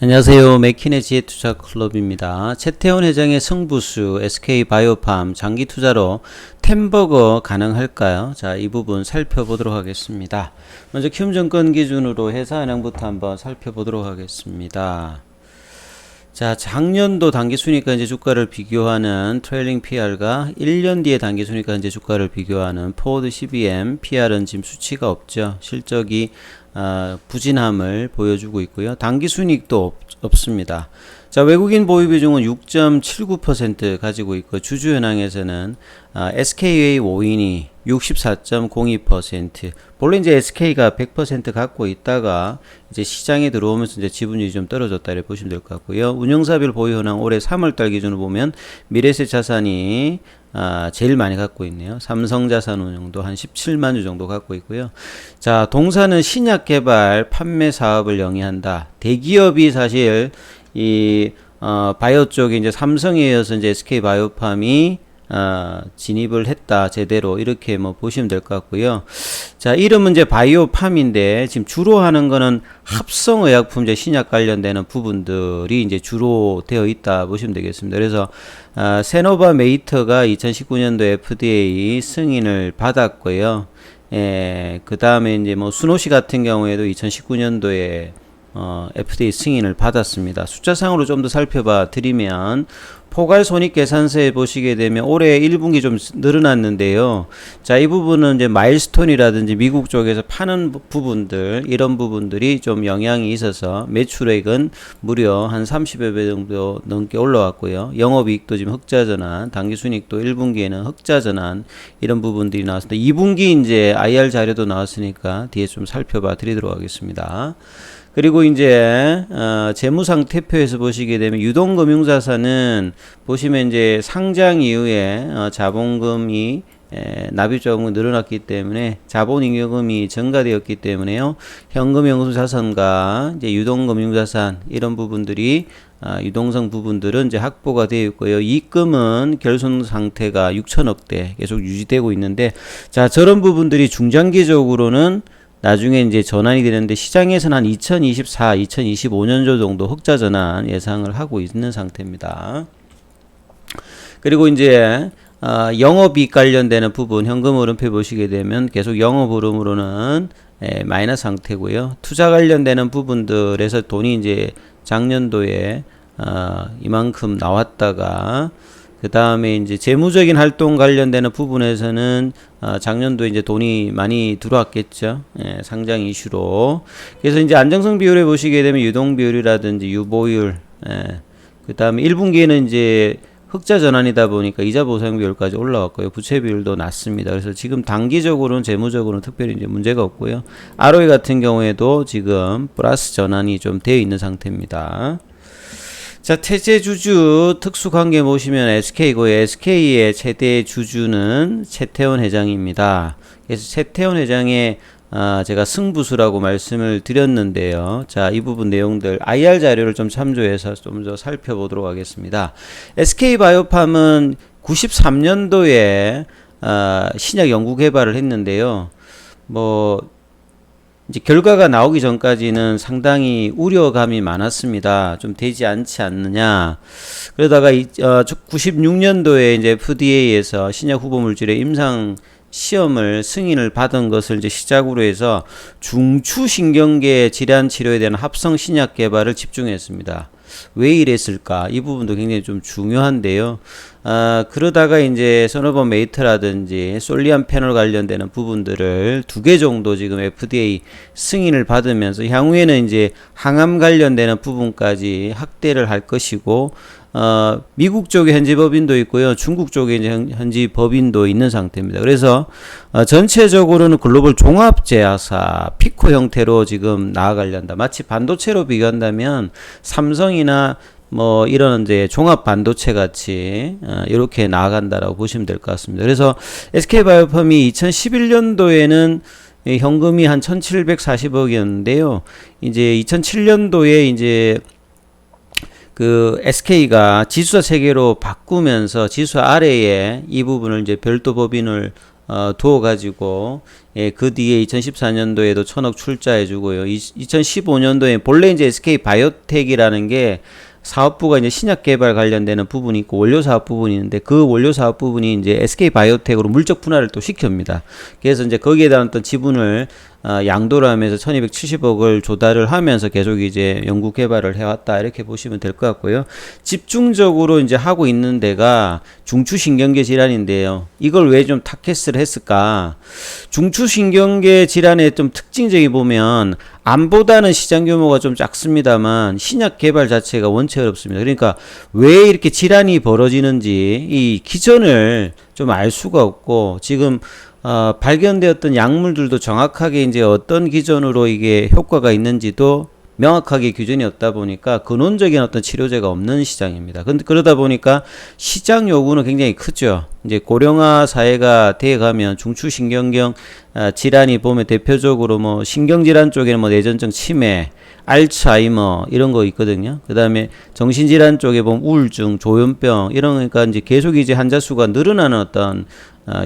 안녕하세요. 맥킨의 지혜투자 클럽입니다. 최태원 회장의 승부수 SK바이오팜 장기 투자로 템버거 가능할까요? 자, 이 부분 살펴보도록 하겠습니다. 먼저 키움증권 기준으로 회사은행부터 한번 살펴보도록 하겠습니다. 자, 작년도 당기순이가 주가를 비교하는 트레일링 PR과 1년 뒤에 당기순이가 주가를 비교하는 포워드 CBM PR은 지금 수치가 없죠. 실적이 부진함을 보여주고 있고요. 당기순이익도 없습니다. 자, 외국인 보유 비중은 6.79% 가지고 있고 주주현황에서는 SK의 오인이 64.02%. 본래 이제 SK가 100% 갖고 있다가 이제 시장에 들어오면서 이제 지분율이 좀 떨어졌다 이렇게 보시면 될 것 같고요. 운영사별 보유 현황 올해 3월달 기준으로 보면 미래세 자산이 제일 많이 갖고 있네요. 삼성자산운용도 한 17만 주 정도 갖고 있고요. 자, 동사는 신약 개발 판매 사업을 영위한다. 대기업이 사실 이 바이오 쪽에 이제 삼성에 이어서 이제 SK 바이오팜이 진입을 했다 제대로 이렇게 뭐 보시면 될 것 같고요. 자, 이름은 이제 바이오팜인데 지금 주로 하는 거는 합성의약품제 신약 관련되는 부분들이 이제 주로 되어 있다 보시면 되겠습니다. 그래서 세노바 메이터가 2019년도 FDA 승인을 받았고요. 그 다음에 이제 뭐 수노시 같은 경우에도 2019년도에 FDA 승인을 받았습니다. 숫자상으로 좀 더 살펴봐 드리면 포괄손익계산서에 보시게 되면 올해 1분기 좀 늘어났는데요. 자, 이 부분은 이제 마일스톤이라든지 미국 쪽에서 파는 부분들, 이런 부분들이 좀 영향이 있어서 매출액은 무려 한 30여 배 정도 넘게 올라왔고요. 영업이익도 지금 흑자전환, 당기순이익도 1분기에는 흑자전환, 이런 부분들이 나왔습니다. 2분기 이제 IR 자료도 나왔으니까 뒤에 좀 살펴봐 드리도록 하겠습니다. 그리고 이제 재무상태표에서 보시게 되면 유동금융자산은 보시면 이제 상장 이후에 자본금이 납입자금이 늘어났기 때문에 자본잉여금이 증가되었기 때문에요. 현금 영수자산과 이제 유동금융자산 이런 부분들이 유동성 부분들은 이제 확보가 되어 있고요. 이익금은 결손 상태가 6천억대 계속 유지되고 있는데, 자, 저런 부분들이 중장기적으로는 나중에 이제 전환이 되는데 시장에서는 한 2024, 2025년도 정도 흑자 전환 예상을 하고 있는 상태입니다. 그리고 이제 영업이익 관련되는 부분 현금 흐름표 보시게 되면 계속 영업 흐름으로는 마이너스 상태고요. 투자 관련되는 부분들에서 돈이 이제 작년도에 이만큼 나왔다가 그 다음에 이제 재무적인 활동 관련되는 부분에서는 작년도 이제 돈이 많이 들어왔겠죠. 상장 이슈로. 그래서 이제 안정성 비율에 보시게 되면 유동 비율이라든지 유보율, 그 다음에 1분기에는 이제 흑자 전환이다 보니까 이자 보상 비율까지 올라왔고요. 부채 비율도 낮습니다. 그래서 지금 단기적으로는 재무적으로는 특별히 이제 문제가 없고요. ROE 같은 경우에도 지금 플러스 전환이 좀 되어 있는 상태입니다. 자, 태제 주주 특수관계 보시면 SK고 SK의 최대 주주는 최태원 회장입니다. 그래서 최태원 회장의 제가 승부수라고 말씀을 드렸는데요. 자, 이 부분 내용들 IR 자료를 좀 참조해서 좀 더 살펴보도록 하겠습니다. SK바이오팜은 93년도에 신약 연구 개발을 했는데요. 이제 결과가 나오기 전까지는 상당히 우려감이 많았습니다. 좀 되지 않지 않느냐. 그러다가 96년도에 이제 FDA에서 신약 후보 물질의 임상 시험을 승인을 받은 것을 이제 시작으로 해서 중추신경계 질환 치료에 대한 합성 신약 개발을 집중했습니다. 왜 이랬을까? 이 부분도 굉장히 좀 중요한데요. 그러다가 이제 서너버 메이트라든지 솔리안 패널 관련되는 부분들을 2개 정도 지금 FDA 승인을 받으면서 향후에는 이제 항암 관련되는 부분까지 확대를 할 것이고, 미국 쪽에 현지 법인도 있고요. 중국 쪽에 이제 현지 법인도 있는 상태입니다. 그래서 전체적으로는 글로벌 종합 제약사 피코 형태로 지금 나아가려한다. 마치 반도체로 비교한다면 삼성이나 뭐 이런 이제 종합 반도체 같이 이렇게 나아간다라고 보시면 될 것 같습니다. 그래서 SK바이오팜이 2011년도에는 현금이 한 1,740억이었는데요. 이제 2007년도에 이제 그 SK가 지수사 체계로 바꾸면서 지수사 아래에 이 부분을 이제 별도 법인을 두어 가지고 예, 그 뒤에 2014년도에도 1,000억 출자해 주고요. 2015년도에 본래 이제 SK 바이오텍이라는 게 사업부가 이제 신약 개발 관련되는 부분이 있고 원료 사업 부분이 있는데 그 원료 사업 부분이 이제 SK 바이오텍으로 물적 분할을 또 시킵니다. 그래서 이제 거기에 대한 어떤 지분을 양도를 하면서 1270억을 조달을 하면서 계속 이제 연구 개발을 해왔다 이렇게 보시면 될 것 같고요. 집중적으로 이제 하고 있는 데가 중추신경계 질환인데요. 이걸 왜 좀 타켓을 했을까? 중추신경계 질환의 좀 특징적이 보면 암보다는 시장 규모가 좀 작습니다만 신약 개발 자체가 원체 어렵습니다. 그러니까 왜 이렇게 질환이 벌어지는지 이 기전을 좀 알 수가 없고 지금 발견되었던 약물들도 정확하게 이제 어떤 기전으로 이게 효과가 있는지도 명확하게 규정이 없다 보니까 근원적인 어떤 치료제가 없는 시장입니다. 근데 그러다 보니까 시장 요구는 굉장히 크죠. 이제 고령화 사회가 되어 가면 중추신경경 질환이 보면 대표적으로 뭐 신경질환 쪽에는 뭐 뇌전증 치매, 알츠하이머 이런 거 있거든요. 그 다음에 정신질환 쪽에 보면 우울증, 조현병 이런 거니까 이제 계속 이제 환자 수가 늘어나는 어떤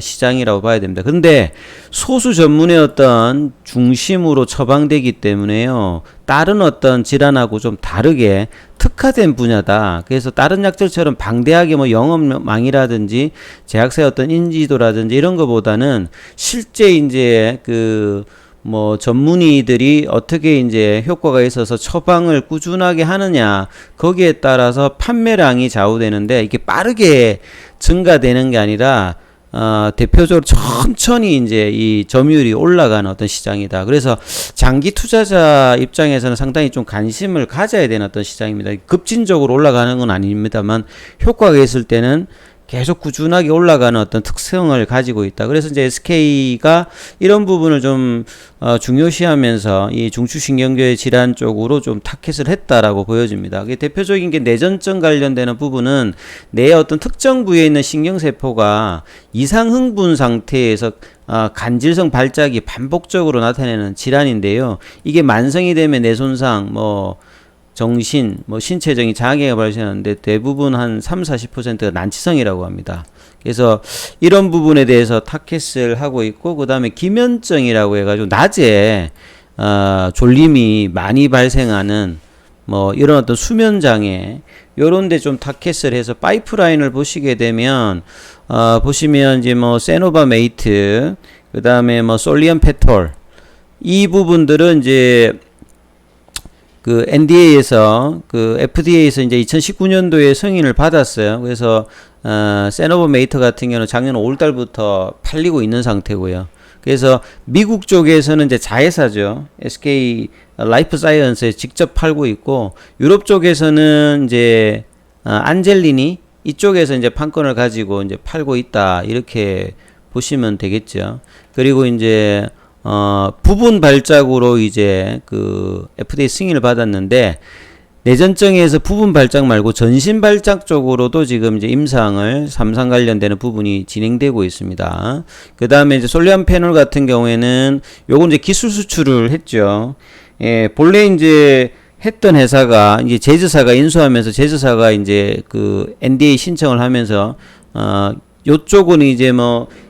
시장이라고 봐야 됩니다. 근데 소수 전문의 어떤 중심으로 처방되기 때문에요. 다른 어떤 질환하고 좀 다르게 특화된 분야다. 그래서 다른 약들처럼 방대하게 뭐 영업망이라든지 제약사의 어떤 인지도라든지 이런 거보다는 실제 이제 뭐 전문의들이 어떻게 이제 효과가 있어서 처방을 꾸준하게 하느냐 거기에 따라서 판매량이 좌우되는데 이게 빠르게 증가되는 게 아니라 대표적으로 천천히 이제 이 점유율이 올라가는 어떤 시장이다. 그래서 장기 투자자 입장에서는 상당히 좀 관심을 가져야 되는 어떤 시장입니다. 급진적으로 올라가는 건 아닙니다만 효과가 있을 때는 계속 꾸준하게 올라가는 어떤 특성을 가지고 있다. 그래서 이제 SK가 이런 부분을 좀 중요시하면서 이 중추신경계 질환 쪽으로 좀 타켓을 했다라고 보여집니다. 대표적인 게 뇌전증 관련되는 부분은 뇌의 어떤 특정 부위에 있는 신경세포가 이상 흥분 상태에서 간질성 발작이 반복적으로 나타내는 질환인데요. 이게 만성이 되면 뇌 손상, 정신, 신체적인 장애가 발생하는데 대부분 한 30-40%가 난치성이라고 합니다. 그래서 이런 부분에 대해서 타켓을 하고 있고, 그 다음에 기면증이라고 해가지고 낮에 졸림이 많이 발생하는 이런 어떤 수면 장애, 요런 데 좀 타켓을 해서 파이프라인을 보시게 되면 보시면 이제 세노바메이트, 그 다음에 솔리엄 페톨, 이 부분들은 이제 NDA에서 FDA에서 이제 2019년도에 승인을 받았어요. 그래서 세노바메이트 같은 경우는 작년 5월달부터 팔리고 있는 상태고요. 그래서 미국 쪽에서는 이제 자회사죠. SK 라이프 사이언스에 직접 팔고 있고, 유럽 쪽에서는 이제 안젤리니 이쪽에서 이제 판권을 가지고 이제 팔고 있다, 이렇게 보시면 되겠죠. 그리고 이제 부분 발작으로 이제 FDA 승인을 받았는데, 뇌전증에서 부분 발작 말고 전신 발작 쪽으로도 지금 이제 임상을 3상 관련되는 부분이 진행되고 있습니다. 그 다음에 이제 솔리안 패널 같은 경우에는 요건 이제 기술 수출을 했죠. 예, 본래 이제 했던 회사가 이제 제즈사가 인수하면서 제즈사가 이제 NDA 신청을 하면서 요쪽은 이제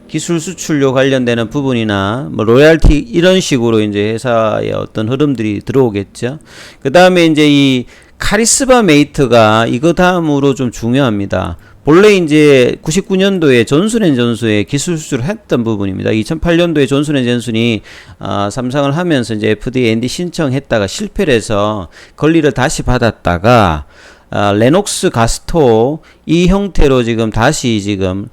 기술 수출료 관련되는 부분이나 로열티 이런 식으로 이제 회사의 어떤 흐름들이 들어오겠죠. 그 다음에 이제 이 카리스마 메이트가 이거 다음으로 좀 중요합니다. 본래 이제 99년도에 존슨앤존슨의 기술 수출을 했던 부분입니다. 2008년도에 존슨앤존슨이 3상을 하면서 이제 FDA ND 신청했다가 실패를 해서 권리를 다시 받았다가 레녹스 가스토 이 형태로 지금 다시 지금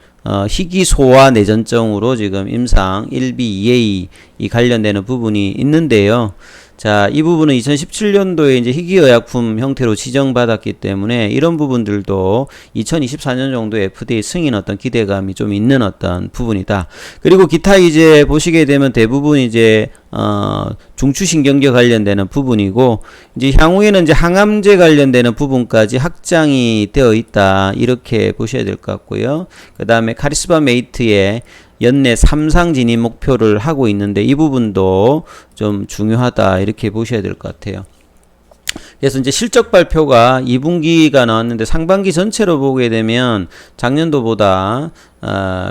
희귀소아 뇌전증으로 지금 임상 1B, 2A 이 관련되는 부분이 있는데요. 자, 이 부분은 2017년도에 이제 희귀의약품 형태로 지정받았기 때문에 이런 부분들도 2024년 정도에 FDA 승인 어떤 기대감이 좀 있는 어떤 부분이다. 그리고 기타 이제 보시게 되면 대부분 이제 중추신경계 관련되는 부분이고, 이제 향후에는 이제 항암제 관련되는 부분까지 확장이 되어 있다, 이렇게 보셔야 될 것 같고요. 그 다음에 카리스마 메이트의 연내 3상 진입 목표를 하고 있는데 이 부분도 좀 중요하다, 이렇게 보셔야 될 것 같아요. 그래서 이제 실적 발표가 2분기가 나왔는데 상반기 전체로 보게 되면 작년도보다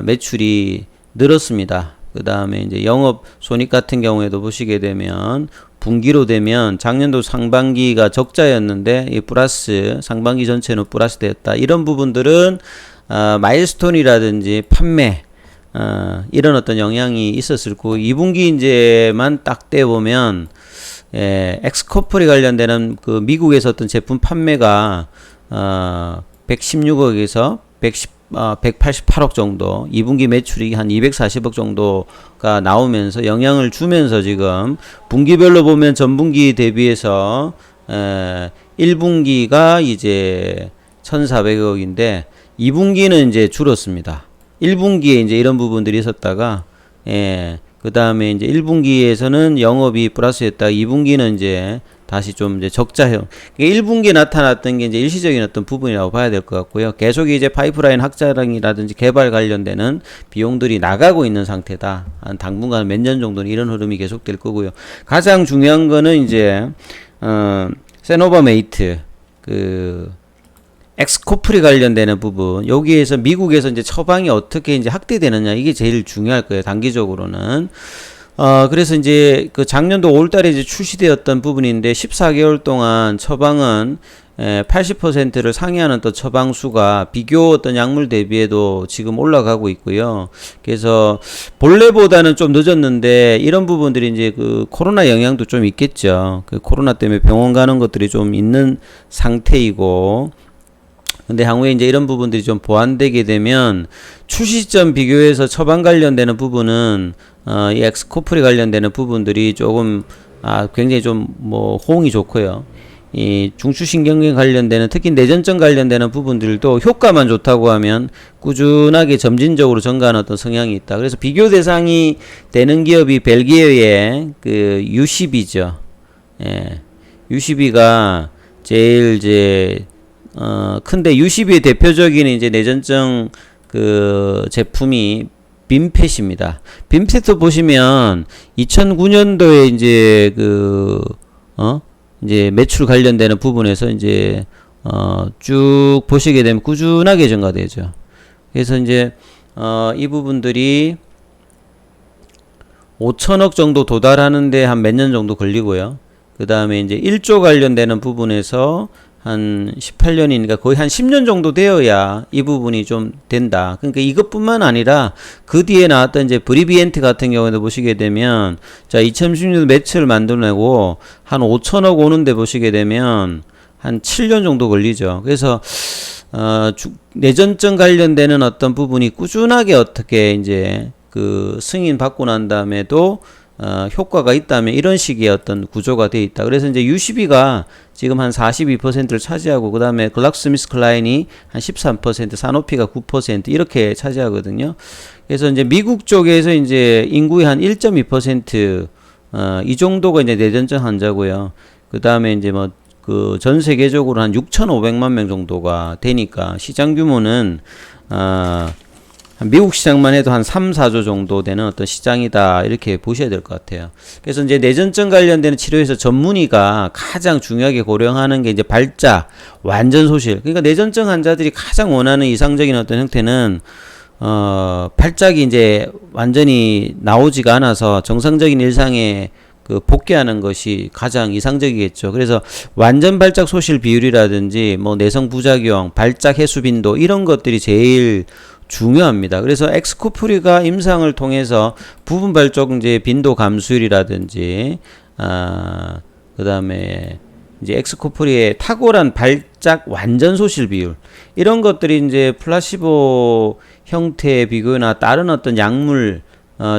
매출이 늘었습니다. 그 다음에 이제 영업 손익 같은 경우에도 보시게 되면 분기로 되면 작년도 상반기가 적자였는데 이 플러스 상반기 전체는 플러스 되었다. 이런 부분들은 마일스톤이라든지 판매 이런 어떤 영향이 있었을 거고 2분기 이제만 딱 떼보면 엑스코플이 관련되는 그 미국에서 어떤 제품 판매가 116억에서 188억 정도, 2분기 매출이 한 240억 정도가 나오면서 영향을 주면서 지금 분기별로 보면 전분기 대비해서 1분기가 이제 1,400억인데 2분기는 이제 줄었습니다. 1분기에 이제 이런 부분들이 있었다가 그 다음에 이제 1분기에서는 영업이 플러스였다. 2분기는 이제 다시 좀 이제 적자형. 1분기에 나타났던 게 이제 일시적인 어떤 부분이라고 봐야 될 것 같고요. 계속 이제 파이프라인 확장이라든지 개발 관련되는 비용들이 나가고 있는 상태다. 한 당분간 몇 년 정도는 이런 흐름이 계속될 거고요. 가장 중요한 거는 이제 세노바메이트 엑스코플이 관련되는 부분, 여기에서 미국에서 이제 처방이 어떻게 이제 확대되느냐, 이게 제일 중요할 거예요, 단기적으로는. 그래서 이제 그 작년도 5월달에 이제 출시되었던 부분인데 14개월 동안 처방은 80%를 상회하는 또 처방 수가 비교 어떤 약물 대비해도 지금 올라가고 있고요. 그래서 본래보다는 좀 늦었는데 이런 부분들이 이제 그 코로나 영향도 좀 있겠죠. 그 코로나 때문에 병원 가는 것들이 좀 있는 상태이고, 근데 향후에 이제 이런 부분들이 좀 보완되게 되면 출시 시점 비교해서 처방 관련되는 부분은 이 엑스코플이 관련되는 부분들이 조금 굉장히 좀 뭐 호응이 좋고요. 이 중추신경계 관련되는 특히 내전증 관련되는 부분들도 효과만 좋다고 하면 꾸준하게 점진적으로 증가하는 어떤 성향이 있다. 그래서 비교 대상이 되는 기업이 벨기에의 그 UCB죠. UCB가 제일 이제 근데 UCB의 대표적인 이제 내전증 그 제품이 빔펫입니다. 빔펫도 보시면 2009년도에 이제 이제 매출 관련되는 부분에서 이제 쭉 보시게 되면 꾸준하게 증가되죠. 그래서 이제 이 부분들이 5천억 정도 도달하는데 한 몇 년 정도 걸리고요. 그 다음에 이제 1조 관련되는 부분에서 한 18년이니까 거의 한 10년 정도 되어야 이 부분이 좀 된다. 그러니까 이것뿐만 아니라 그 뒤에 나왔던 이제 브리비엔트 같은 경우에도 보시게 되면 자 2016년 매출을 만들어내고 한 5천억 오는데 보시게 되면 한 7년 정도 걸리죠. 그래서 내전증 관련되는 어떤 부분이 꾸준하게 어떻게 이제 그 승인 받고 난 다음에도 효과가 있다면 이런 식의 어떤 구조가 되어 있다. 그래서 이제 UCB가 지금 한 42%를 차지하고, 그 다음에 글락스미스클라인이 한 13%, 사노피가 9% 이렇게 차지하거든요. 그래서 이제 미국 쪽에서 이제 인구의 한 1.2%, 이 정도가 이제 내전증 환자고요. 그 다음에 이제 뭐 그 전 세계적으로 한 6,500만 명 정도가 되니까 시장 규모는 미국 시장만 해도 한 3, 4조 정도 되는 어떤 시장이다, 이렇게 보셔야 될 것 같아요. 그래서 이제 내전증 관련되는 치료에서 전문의가 가장 중요하게 고려하는 게 이제 발작, 완전 소실. 그러니까 내전증 환자들이 가장 원하는 이상적인 어떤 형태는 발작이 이제 완전히 나오지가 않아서 정상적인 일상에 그 복귀하는 것이 가장 이상적이겠죠. 그래서 완전 발작 소실 비율이라든지 뭐 내성 부작용, 발작 해수 빈도 이런 것들이 제일 중요합니다. 그래서 엑스코프리가 임상을 통해서 부분 발작 이제 빈도 감소율이라든지 그 다음에 이제 엑스코프리의 탁월한 발작 완전 소실 비율 이런 것들이 이제 플라시보 형태의 비교나 다른 어떤 약물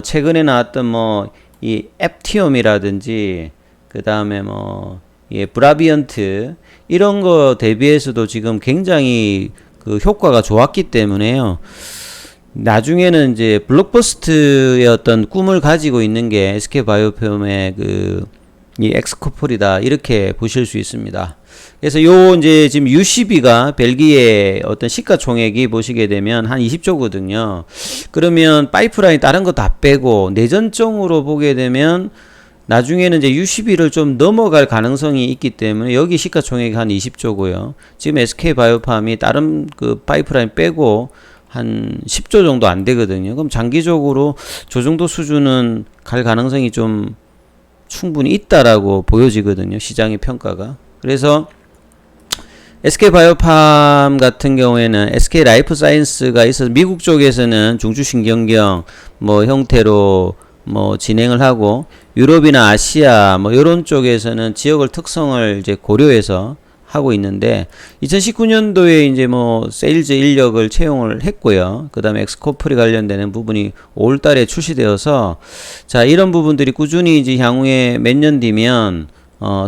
최근에 나왔던 뭐 이 앱티엄이라든지 그 다음에 뭐 브라비언트 이런 거 대비해서도 지금 굉장히 그 효과가 좋았기 때문에요. 나중에는 이제 블록버스트의 어떤 꿈을 가지고 있는 게 SK바이오팜의 이 엑스코폴이다, 이렇게 보실 수 있습니다. 그래서 요 이제 지금 UCB가 벨기에 어떤 시가총액이 보시게 되면 한 20조거든요. 그러면 파이프라인 다른 거 다 빼고 내전증으로 보게 되면 나중에는 이제 UCB를 좀 넘어갈 가능성이 있기 때문에 여기 시가총액이 한 20조고요. 지금 SK바이오팜이 다른 그 파이프라인 빼고 한 10조 정도 안 되거든요. 그럼 장기적으로 저 정도 수준은 갈 가능성이 좀 충분히 있다라고 보여지거든요. 시장의 평가가. 그래서 SK바이오팜 같은 경우에는 SK라이프사이언스가 있어서 미국 쪽에서는 중추신경경 뭐 형태로 뭐 진행을 하고 유럽이나 아시아 뭐 이런 쪽에서는 지역을 특성을 이제 고려해서 하고 있는데 2019년도에 이제 뭐 세일즈 인력을 채용을 했고요. 그 다음에 엑스코프리 관련되는 부분이 5월달에 출시되어서 자 이런 부분들이 꾸준히 이제 향후에 몇 년 뒤면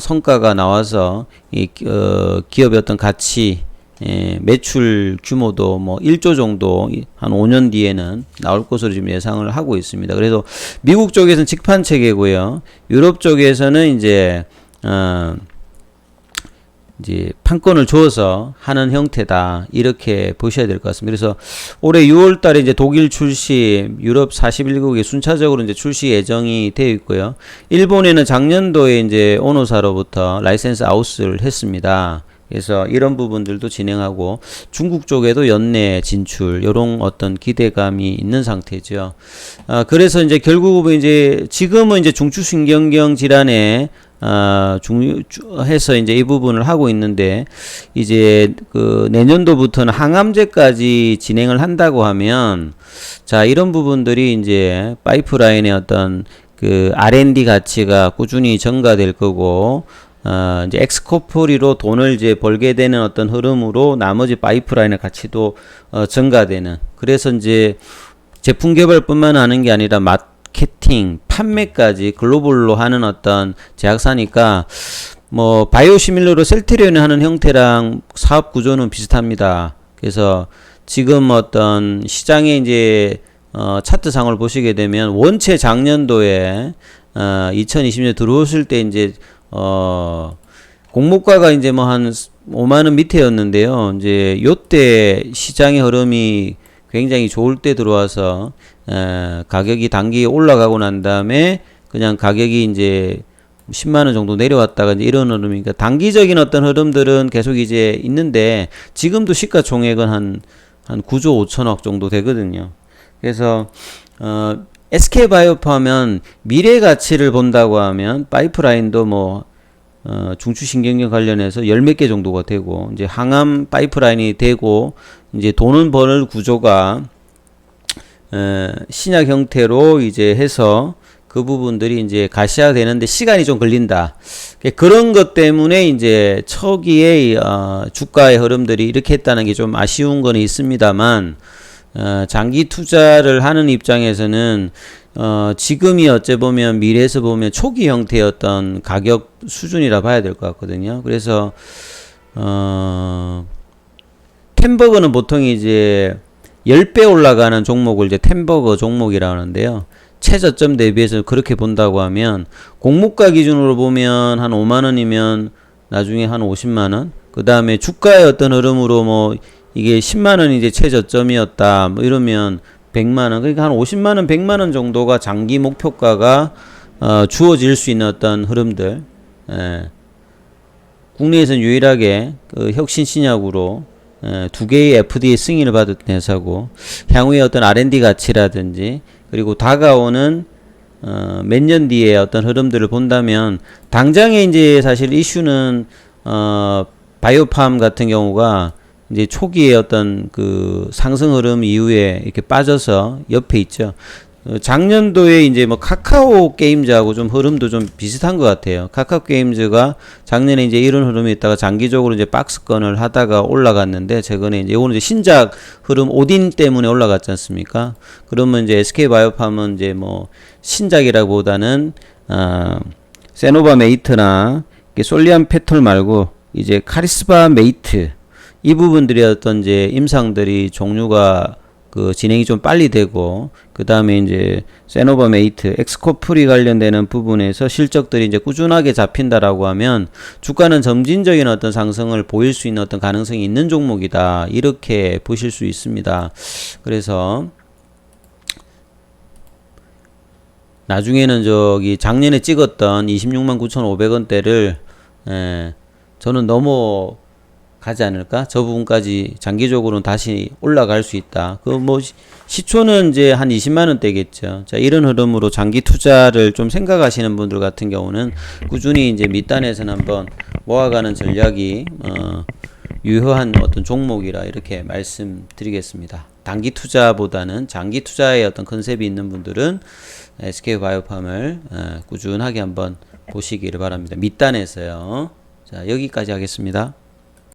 성과가 나와서 이 기업의 어떤 가치 매출 규모도 뭐 1조 정도 한 5년 뒤에는 나올 것으로 지금 예상을 하고 있습니다. 그래서 미국 쪽에서는 직판 체계고요. 유럽 쪽에서는 이제 판권을 줘서 하는 형태다. 이렇게 보셔야 될 것 같습니다. 그래서 올해 6월 달에 이제 독일 출시, 유럽 41국에 순차적으로 이제 출시 예정이 되어 있고요. 일본에는 작년도에 이제 오노사로부터 라이센스 아웃을 했습니다. 그래서 이런 부분들도 진행하고 중국 쪽에도 연내 진출 요런 어떤 기대감이 있는 상태죠. 그래서 이제 결국은 이제 지금은 이제 중추신경경 질환에 해서 이제 이 부분을 하고 있는데 이제 그 내년도부터는 항암제까지 진행을 한다고 하면 자 이런 부분들이 이제 파이프라인의 어떤 그 R&D 가치가 꾸준히 증가될 거고 이제 엑스코프리로 돈을 이제 벌게 되는 어떤 흐름으로 나머지 파이프라인의 가치도 증가되는 그래서 이제 제품 개발뿐만 하는 게 아니라 마케팅, 판매까지 글로벌로 하는 어떤 제약사니까 뭐 바이오시밀러로 셀트리온을 하는 형태랑 사업 구조는 비슷합니다. 그래서 지금 어떤 시장에 이제 차트상을 보시게 되면 원체 작년도에 2020년 들어오실 때 이제 공모가가 이제 뭐 한 5만원 밑에였는데요. 이제 요때 시장의 흐름이 굉장히 좋을 때 들어와서 가격이 단기에 올라가고 난 다음에 그냥 가격이 이제 10만원 정도 내려왔다가 이제 이런 흐름이니까 단기적인 어떤 흐름들은 계속 이제 있는데 지금도 시가총액은 한 9조 5천억 정도 되거든요. 그래서 SK바이오팜은 미래 가치를 본다고 하면 파이프라인도 뭐 중추신경경 관련해서 열 몇 개 정도가 되고 이제 항암 파이프라인이 되고 이제 돈은 버는 구조가 신약 형태로 이제 해서 그 부분들이 이제 가시화되는데 시간이 좀 걸린다. 그런 것 때문에 이제 초기에 주가의 흐름들이 이렇게 했다는 게 좀 아쉬운 건 있습니다만 장기 투자를 하는 입장에서는 지금이 어째 보면 미래에서 보면 초기 형태였던 가격 수준이라 봐야 될 것 같거든요. 그래서 템버거는 보통 이제 10배 올라가는 종목을 이제 템버거 종목이라고 하는데요. 최저점 대비해서 그렇게 본다고 하면 공모가 기준으로 보면 한 5만원이면 나중에 한 50만원 그 다음에 주가의 어떤 흐름으로 뭐 이게 10만원이 이제 최저점이었다 뭐 이러면 100만원 그러니까 한 50만원 100만원 정도가 장기 목표가가 주어질 수 있는 어떤 흐름들 국내에서는 유일하게 그 혁신 신약으로 두 개의 FDA 승인을 받은 회사고 향후에 어떤 R&D 가치라든지 그리고 다가오는 몇 년 뒤에 어떤 흐름들을 본다면 당장에 이제 사실 이슈는 바이오팜 같은 경우가 이제 초기에 어떤 그 상승 흐름 이후에 이렇게 빠져서 옆에 있죠. 작년도에 이제 뭐 카카오 게임즈하고 좀 흐름도 좀 비슷한 것 같아요. 카카오 게임즈가 작년에 이제 이런 흐름이 있다가 장기적으로 이제 박스권을 하다가 올라갔는데 최근에 이제 이거는 이제 신작 흐름 오딘 때문에 올라갔지 않습니까? 그러면 이제 SK바이오팜은 이제 뭐 신작이라기보다는 세노바 메이트나 솔리안 페톨 말고 이제 카리스바 메이트 이 부분들이 어떤 이제 임상들이 종류가 그 진행이 좀 빨리 되고 그 다음에 이제 세노바 메이트, 엑스코프리 관련되는 부분에서 실적들이 이제 꾸준하게 잡힌다라고 하면 주가는 점진적인 어떤 상승을 보일 수 있는 어떤 가능성이 있는 종목이다 이렇게 보실 수 있습니다. 그래서 나중에는 저기 작년에 찍었던 26만 9,500원대를 저는 너무 가지 않을까? 저 부분까지 장기적으로는 다시 올라갈 수 있다. 그 뭐 시초는 이제 한 20만 원대겠죠. 자, 이런 흐름으로 장기 투자를 좀 생각하시는 분들 같은 경우는 꾸준히 이제 밑단에서는 한번 모아가는 전략이 유효한 어떤 종목이라 이렇게 말씀드리겠습니다. 단기 투자보다는 장기 투자의 어떤 컨셉이 있는 분들은 SK바이오팜을 꾸준하게 한번 보시기를 바랍니다. 밑단에서요. 자, 여기까지 하겠습니다.